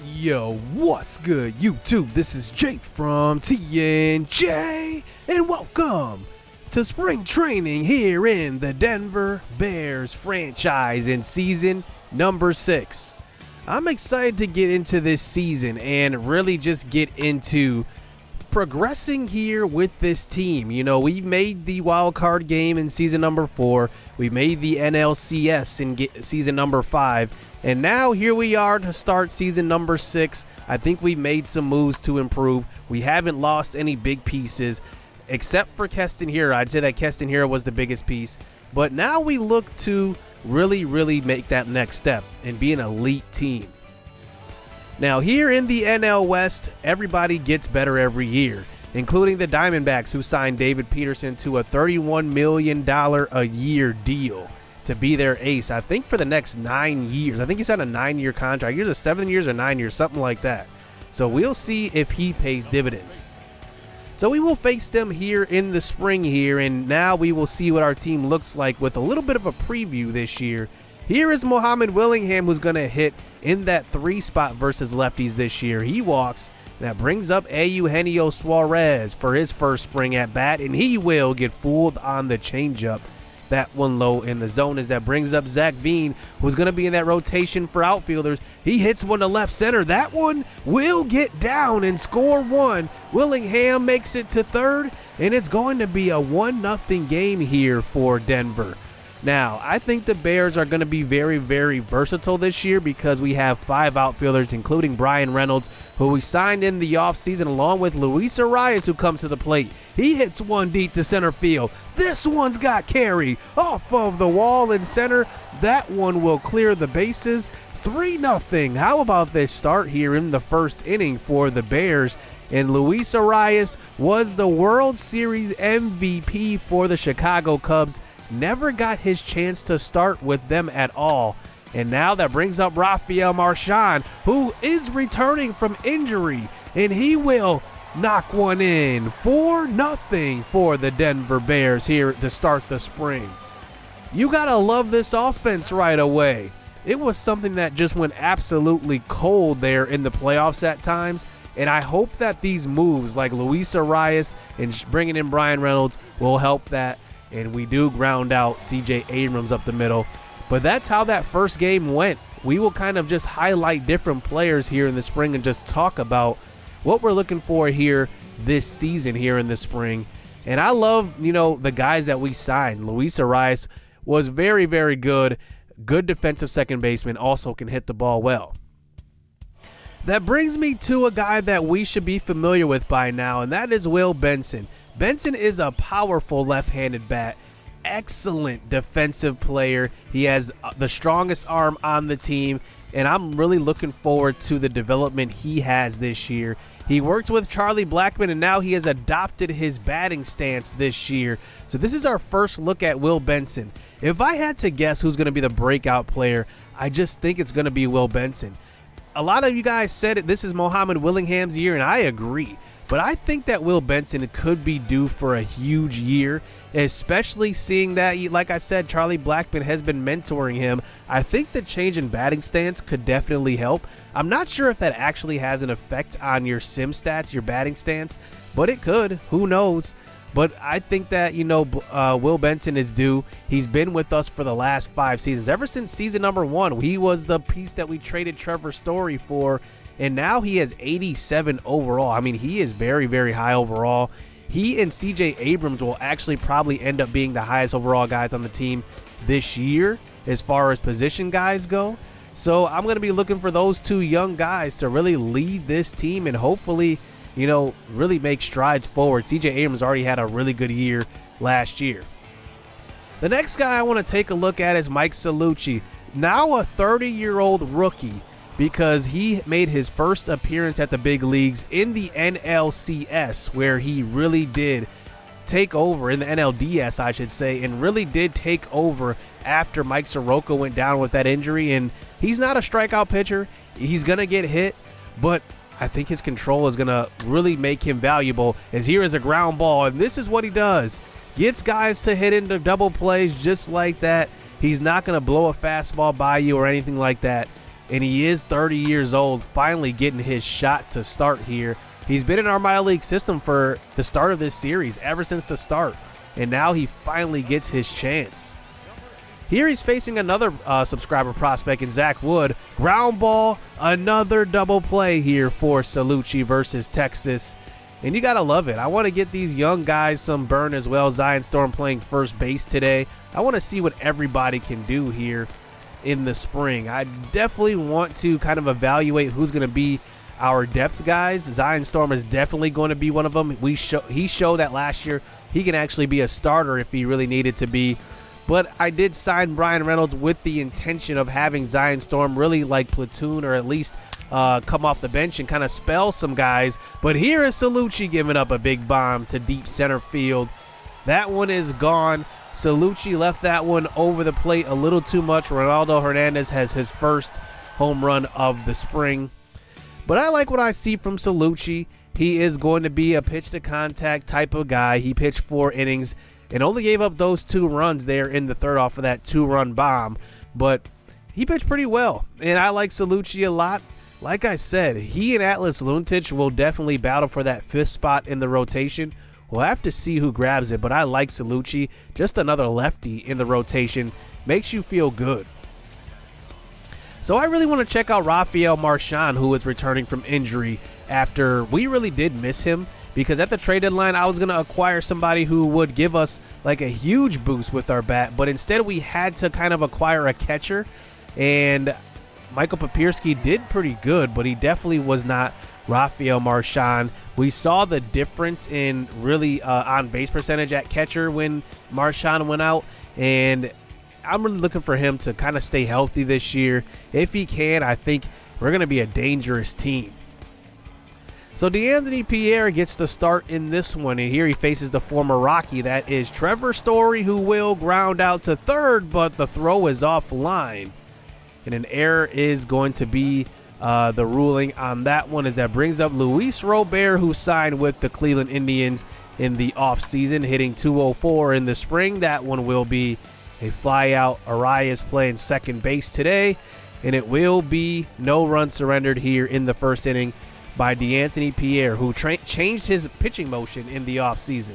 Yo, what's good, YouTube? This is Jake from TNJ, and welcome to spring training here in the Denver Bears franchise in season number 6. I'm excited to get into this season and really just get into progressing here with this team. You know, we made the wild card game in season number 4. We made the NLCS in season number 5. And now here we are to start season number 6. I think we made some moves to improve. We haven't lost any big pieces except for Keston Hiura. I'd say that Keston Hiura was the biggest piece. But now we look to really make that next step and be an elite team. Now here in the NL West, everybody gets better every year, including the Diamondbacks, who signed David Peterson to a $31 million a year deal to be their ace, I think for the next 9 years. I think he signed a 9-year contract. Either 7 years or 9 years, something like that. So we'll see if he pays dividends. So we will face them here in the spring here, and now we will see what our team looks like with a little bit of a preview this year. Here is Mohamed Willingham, who's going to hit in that 3 spot versus lefties this year. He walks. That brings up Eugenio Suarez for his first spring at bat, and he will get fooled on the changeup. That one low in the zone, as that brings up Zach Veen, who's going to be in that rotation for outfielders. He hits one to left center. That one will get down and score one. Willingham makes it to third, and it's going to be a 1-0 game here for Denver. Now, I think the Bears are going to be very versatile this year because we have 5 outfielders, including Bryan Reynolds, who we signed in the offseason, along with Luis Arraez, who comes to the plate. He hits one deep to center field. This one's got carry off of the wall in center. That one will clear the bases. 3-0. How about this start here in the first inning for the Bears? And Luis Arraez was the World Series MVP for the Chicago Cubs. Never got his chance to start with them at all. And now that brings up Rafael Marchand, who is returning from injury, and he will knock one in. 4-0 for the Denver Bears here to start the spring. You gotta love this offense right away. It was something that just went absolutely cold there in the playoffs at times, and I hope that these moves like Luis Arraez and bringing in Bryan Reynolds will help that. And we do ground out CJ Abrams up the middle. But that's how that first game went. We will kind of just highlight different players here in the spring and just talk about what we're looking for here this season here in the spring. And I love, the guys that we signed. Luis Arraez was very good. Good defensive second baseman, also can hit the ball well. That brings me to a guy that we should be familiar with by now, and that is Will Benson. Benson is a powerful left-handed bat, excellent defensive player. He has the strongest arm on the team, and I'm really looking forward to the development he has this year. He worked with Charlie Blackmon, and now he has adopted his batting stance this year. So this is our first look at Will Benson. If I had to guess who's going to be the breakout player, I just think it's going to be Will Benson. A lot of you guys said it, this is Mohamed Willingham's year, and I agree. But I think that Will Benson could be due for a huge year, especially seeing that, like I said, Charlie Blackmon has been mentoring him. I think the change in batting stance could definitely help. I'm not sure if that actually has an effect on your sim stats, your batting stance, but it could. Who knows? But I think that, Will Benson is due. He's been with us for the last 5 seasons. Ever since season number 1, he was the piece that we traded Trevor Story for. And now he has 87 overall. I mean, he is very high overall. He and CJ Abrams will actually probably end up being the highest overall guys on the team this year as far as position guys go. So I'm going to be looking for those 2 young guys to really lead this team and hopefully, really make strides forward. CJ Abrams already had a really good year last year. The next guy I want to take a look at is Mike Salucci, now a 30-year-old rookie, because he made his first appearance at the big leagues in the NLCS, where he really did take over, in the NLDS I should say, and really did take over after Mike Soroka went down with that injury. And he's not a strikeout pitcher. He's going to get hit, but I think his control is going to really make him valuable, as here is a ground ball, and this is what he does. Gets guys to hit into double plays just like that. He's not going to blow a fastball by you or anything like that. and he is 30 years old, finally getting his shot to start here. He's been in our minor league system for the start of this series, ever since the start, and now he finally gets his chance. Here he's facing another subscriber prospect in Zach Wood. Ground ball, another double play here for Salucci versus Texas. And you got to love it. I want to get these young guys some burn as well. Zion Storm playing first base today. I want to see what everybody can do here in the spring. I definitely want to kind of evaluate who's going to be our depth guys. Zion Storm is definitely going to be one of them. He showed that last year he can actually be a starter if he really needed to be. But I did sign Bryan Reynolds with the intention of having Zion Storm really like platoon, or at least come off the bench and kind of spell some guys. But here is Salucci giving up a big bomb to deep center field. That one is gone. Salucci left that one over the plate a little too much. Ronaldo Hernandez has his first home run of the spring. But I like what I see from Salucci. He is going to be a pitch to contact type of guy. He pitched 4 innings and only gave up those 2 runs there in the third off of that 2-run bomb. But he pitched pretty well, and I like Salucci a lot. Like I said, he and Atlas Luntich will definitely battle for that 5th spot in the rotation. We'll have to see who grabs it, but I like Salucci. Just another lefty in the rotation. Makes you feel good. So I really want to check out Rafael Marchand, who is returning from injury after we really did miss him. Because at the trade deadline, I was going to acquire somebody who would give us like a huge boost with our bat. But instead, we had to kind of acquire a catcher. And Michael Papierski did pretty good, but he definitely was not Rafael Marchand. We saw the difference in really on-base percentage at catcher when Marchand went out. And I'm really looking for him to kind of stay healthy this year. If he can, I think we're going to be a dangerous team. So DeAnthony Pierre gets the start in this one, and here he faces the former Rocky. That is Trevor Story, who will ground out to third, but the throw is offline. And an error is going to be the ruling on that one, as that brings up Luis Robert, who signed with the Cleveland Indians in the offseason, hitting .204 in the spring. That one will be a flyout. Arraez playing second base today, and it will be no run surrendered here in the first inning by DeAnthony Pierre, who changed his pitching motion in the offseason.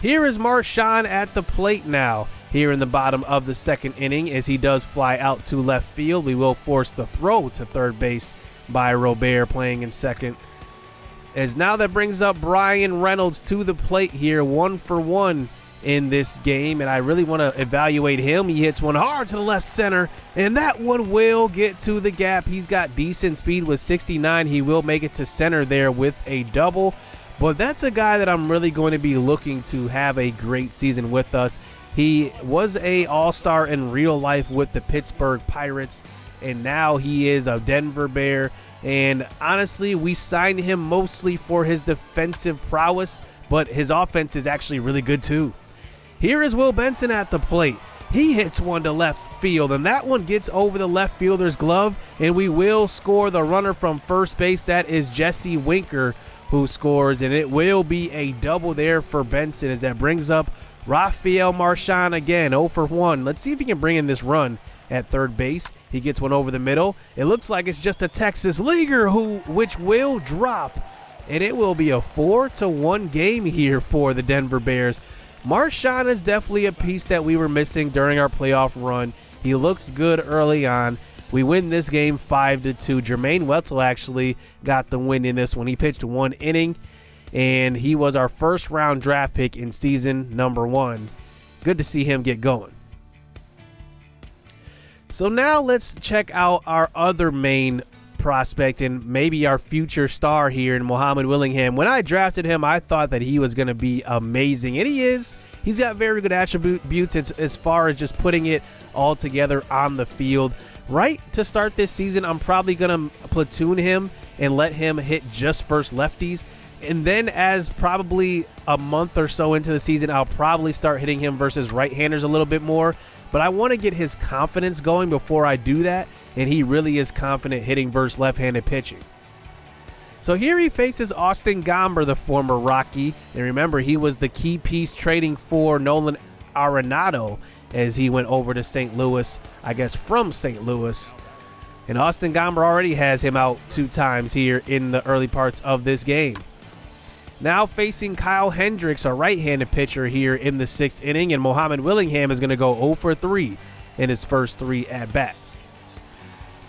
Here is Marchand at the plate now, here in the bottom of the second inning, as he does fly out to left field. We will force the throw to third base by Robert, playing in second. As now that brings up Bryan Reynolds to the plate here, 1 for 1 in this game, and I really want to evaluate him. He hits one hard to the left center, and that one will get to the gap. He's got decent speed with 69. He will make it to center there with a double, but that's a guy that I'm really going to be looking to have a great season with us. He was a all-star in real life with the Pittsburgh Pirates, and now he is a Denver Bear. And honestly, we signed him mostly for his defensive prowess, but his offense is actually really good too. Here is Will Benson at the plate. He hits one to left field, and that one gets over the left fielder's glove, and we will score the runner from first base. That is Jesse Winker who scores, and it will be a double there for Benson, as that brings up Rafael Marchand again, 0 for 1. Let's see if he can bring in this run at third base. He gets one over the middle. It looks like it's just a Texas leaguer which will drop, and it will be a 4-1 game here for the Denver Bears. Marchand is definitely a piece that we were missing during our playoff run. He looks good early on. We win this game 5-2. Jermaine Wetzel actually got the win in this one. He pitched 1 inning, and he was our first-round draft pick in season number 1. Good to see him get going. So now let's check out our other main prospect and maybe our future star here in Mohamed Willingham. When I drafted him, I thought that he was going to be amazing, and he is. He's got very good attributes as far as just putting it all together on the field. Right to start this season, I'm probably going to platoon him and let him hit just first lefties, and then as probably a month or so into the season, I'll probably start hitting him versus right-handers a little bit more. But I want to get his confidence going before I do that, and he really is confident hitting versus left-handed pitching. So here he faces Austin Gomber, the former Rocky. And remember, he was the key piece trading for Nolan Arenado as he went over to St. Louis, I guess from St. Louis. And Austin Gomber already has him out 2 times here in the early parts of this game. Now facing Kyle Hendricks, a right-handed pitcher here in the 6th inning, and Mohamed Willingham is going to go 0 for 3 in his first 3 at-bats.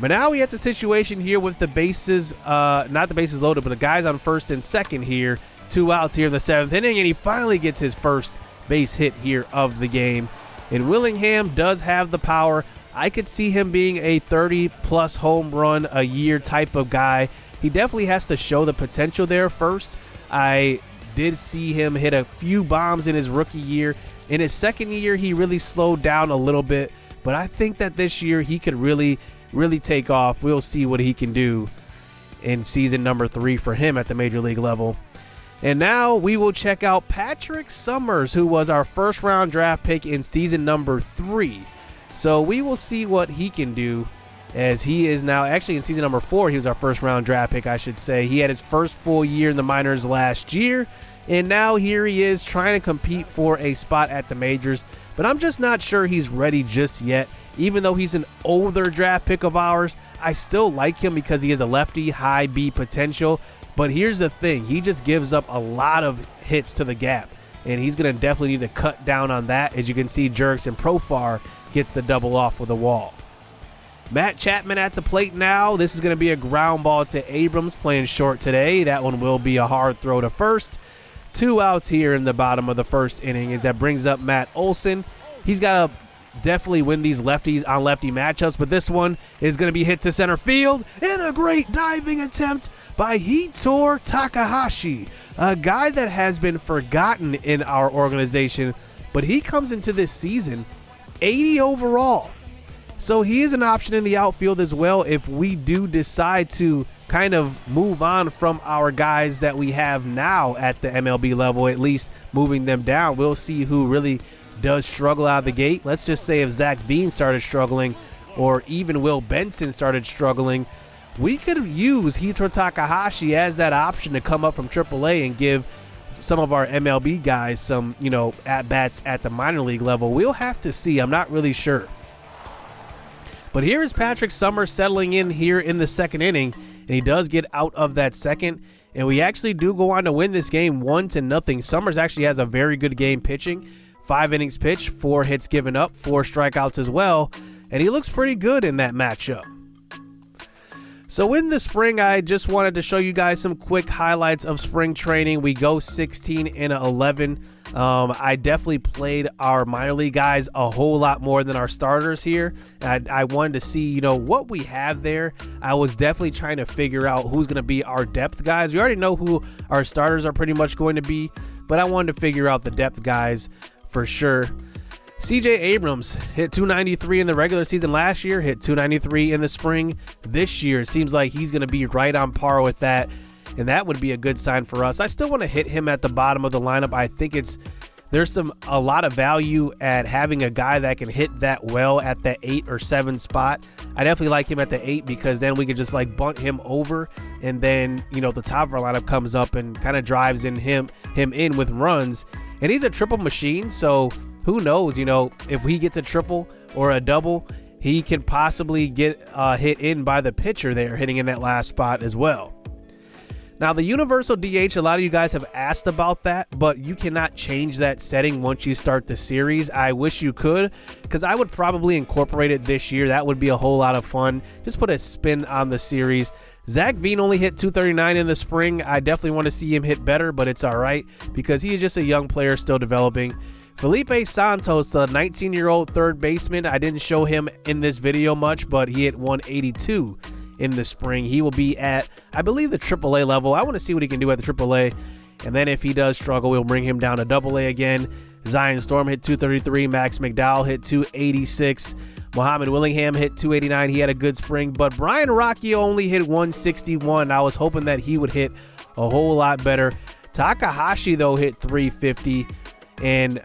But now we have a situation here with the bases, not the bases loaded, but the guys on first and second here. 2 outs here in the 7th inning, and he finally gets his first base hit here of the game. And Willingham does have the power. I could see him being a 30-plus home run a year type of guy. He definitely has to show the potential there first. I did see him hit a few bombs in his rookie year. In his second year, he really slowed down a little bit, but I think that this year he could really take off. We'll see what he can do in season number 3 for him at the major league level. And now we will check out Patrick Summers, who was our first round draft pick in season number 3. So we will see what he can do, as he is now actually in season number 4. He was our first round draft pick, I should say. He had his first full year in the minors last year, and now here he is trying to compete for a spot at the majors. But I'm just not sure he's ready just yet. Even though he's an older draft pick of ours, I still like him because he has a lefty, high B potential. But here's the thing, he just gives up a lot of hits to the gap, and he's going to definitely need to cut down on that. As you can see, Jurickson Profar gets the double off with a wall. Matt Chapman at the plate now. This is going to be a ground ball to Abrams, playing short today. That one will be a hard throw to first. 2 outs here in the bottom of the first inning, as that brings up Matt Olson. He's got to definitely win these lefties on lefty matchups, but this one is going to be hit to center field, and a great diving attempt by Hitor Takahashi, a guy that has been forgotten in our organization, but he comes into this season 80 overall. So he is an option in the outfield as well if we do decide to kind of move on from our guys that we have now at the MLB level, at least moving them down. We'll see who really does struggle out of the gate. Let's just say if Zach Veen started struggling, or even Will Benson started struggling, we could use Hitor Takahashi as that option to come up from AAA and give some of our MLB guys some, at-bats at the minor league level. We'll have to see. I'm not really sure. But here is Patrick Summers settling in here in the 2nd inning, and he does get out of that second, and we actually do go on to win this game 1-0. Summers actually has a very good game pitching. 5 innings pitched, 4 hits given up, 4 strikeouts as well, and he looks pretty good in that matchup. So in the spring, I just wanted to show you guys some quick highlights of spring training. We go 16-11. I definitely played our minor league guys a whole lot more than our starters here. I wanted to see, what we have there. I was definitely trying to figure out who's going to be our depth guys. We already know who our starters are pretty much going to be, but I wanted to figure out the depth guys for sure. CJ Abrams hit 293 in the regular season last year, hit 293 in the spring. This year, it seems like he's going to be right on par with that, and that would be a good sign for us. I still want to hit him at the bottom of the lineup. I think there's a lot of value at having a guy that can hit that well at the 8 or 7 spot. I definitely like him at the 8 because then we could just bunt him over, and then the top of our lineup comes up and kind of drives in him in with runs. And he's a triple machine, so who knows, if he gets a triple or a double, he can possibly get hit in by the pitcher there, hitting in that last spot as well. Now, the universal DH, a lot of you guys have asked about that, but you cannot change that setting once you start the series. I wish you could, because I would probably incorporate it this year. That would be a whole lot of fun. Just put a spin on the series. Zach Veen only hit 239 in the spring. I definitely want to see him hit better, but it's all right because he's just a young player still developing. Felipe Santos, the 19-year-old third baseman, I didn't show him in this video much, but he hit 182 in the spring. He will be at, I believe, the AAA level. I want to see what he can do at the AAA, and then if he does struggle, we'll bring him down to AA again. Zion Storm hit 233. Max McDowell hit 286. Mohamed Willingham hit 289. He had a good spring, but Brian Rocchio only hit 161. I was hoping that he would hit a whole lot better. Takahashi, though, hit 350, and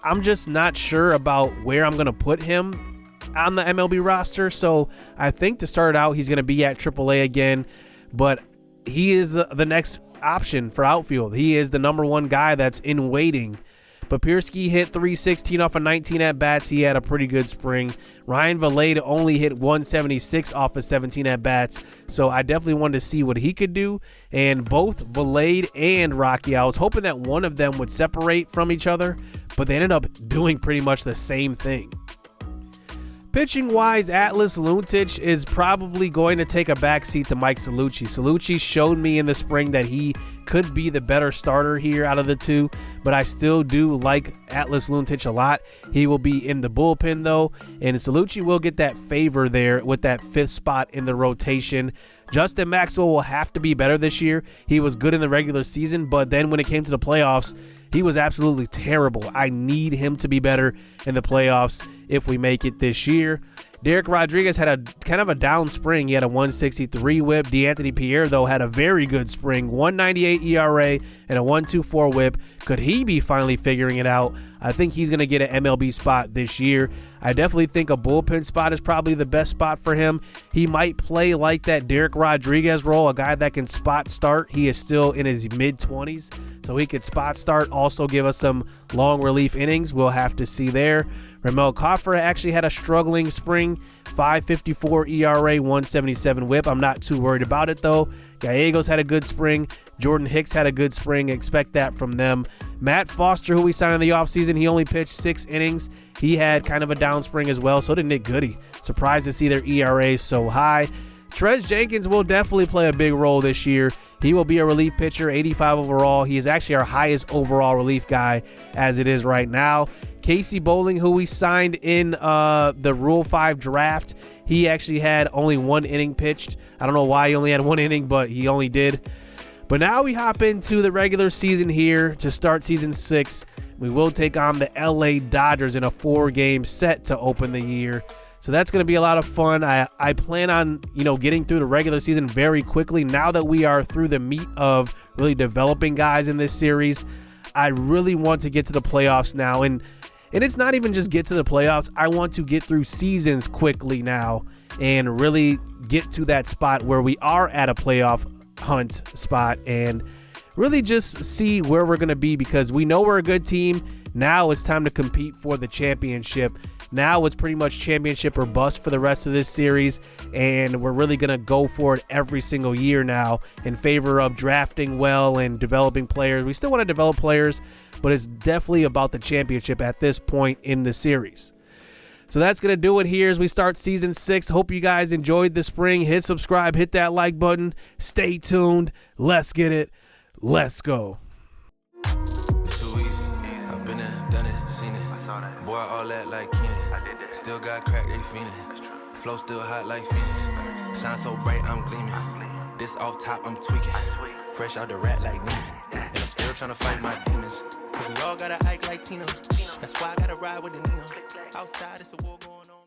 I'm just not sure about where I'm going to put him on the MLB roster. So I think to start out, he's going to be at AAA again, but he is the next option for outfield. He is the number 1 guy that's in waiting. Papirski hit 316 off of 19 at-bats. He had a pretty good spring. Ryan Valade only hit 176 off of 17 at-bats, so I definitely wanted to see what he could do. And both Valade and Rocky, I was hoping that one of them would separate from each other, but they ended up doing pretty much the same thing. Pitching-wise, Atlas Luntich is probably going to take a backseat to Mike Salucci. Salucci showed me in the spring that he could be the better starter here out of the two, but I still do like Atlas Luntich a lot. He will be in the bullpen, though, and Salucci will get that favor there with that 5th spot in the rotation. Justin Maxwell will have to be better this year. He was good in the regular season, but then when it came to the playoffs, he was absolutely terrible. I need him to be better in the playoffs if we make it this year. Derek Rodriguez had a kind of a down spring. He had a 163 whip. DeAnthony Pierre, though, had a very good spring. 198 ERA and a 124 whip. Could he be finally figuring it out? I think he's going to get an MLB spot this year. I definitely think a bullpen spot is probably the best spot for him. He might play like that Derek Rodriguez role, a guy that can spot start. He is still in his mid-20s, so he could spot start, also give us some long relief innings. We'll have to see there. Ramel Coffer actually had a struggling spring, 5.54 ERA, 177 whip. I'm not too worried about it, though. Gallegos had a good spring. Jordan Hicks had a good spring. Expect that from them. Matt Foster, who we signed in the offseason, he only pitched 6 innings. He had kind of a down spring as well. So did Nick Goody. Surprised to see their ERA so high. Trez Jenkins will definitely play a big role this year. He will be a relief pitcher, 85 overall. He is actually our highest overall relief guy as it is right now. Casey Bowling, who we signed in the Rule 5 draft, he actually had only 1 inning pitched. I don't know why he only had 1 inning, but he only did. But now we hop into the regular season here to start season 6. We will take on the LA Dodgers in a 4-game set to open the year. So that's going to be a lot of fun. I plan on, getting through the regular season very quickly. Now that we are through the meat of really developing guys in this series, I really want to get to the playoffs now. And it's not even just get to the playoffs. I want to get through seasons quickly now and really get to that spot where we are at a playoff hunt spot and really just see where we're going to be, because we know we're a good team. Now it's time to compete for the championship. Now it's pretty much championship or bust for the rest of this series, and we're really going to go for it every single year now in favor of drafting well and developing players. We still want to develop players, but it's definitely about the championship at this point in the series. So that's going to do it here as we start season 6. Hope you guys enjoyed the spring. Hit subscribe, hit that like button. Stay tuned. Let's get it. Let's go. Boy, all that like Kenny. Still got crack, they fiendin'. Flow still hot like Phoenix. Shine so bright, I'm gleaming. This off top, I'm tweaking. Fresh out the rat like Neiman. And I'm still tryna fight my demons. Cause we all gotta act like Tina. That's why I gotta ride with the Nina. Outside, it's a war going on.